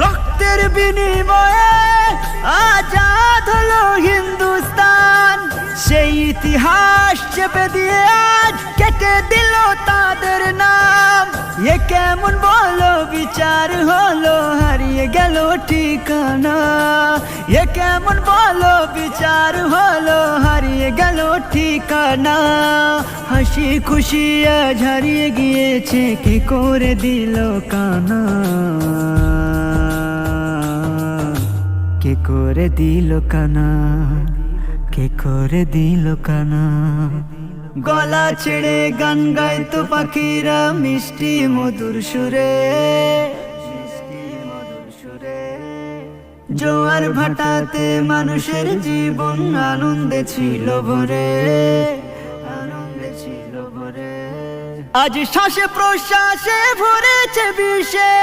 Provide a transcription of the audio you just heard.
রক্তের বিনিময়ে আজাদ হলো হিন্দুস্তান। সেই ইতিহাস চেপে দিয়ে আজ কেটে দিল তাদের নাম। এ কেমন বলো বিচার হলো, হারিয়ে গেল ঠিকানা। এ কেমন বলো বিচার হলো, হারিয়ে গেল ঠিকানা। হাসি খুশি আজ হারিয়ে গিয়েছে, কে করে দিল কানা। কে করে দিল কানা, কে করে দিল কানা। গলা ছেড়ে গান গাইতো পাখিরা মিষ্টি মধুর সুরে। জোয়ার ভাটাতে মানুষের জীবন আনন্দে ছিল ভরে, আনন্দে ছিল ভরে। আজ শ্বাসে প্রশ্বাসে ভরেছে বিষে।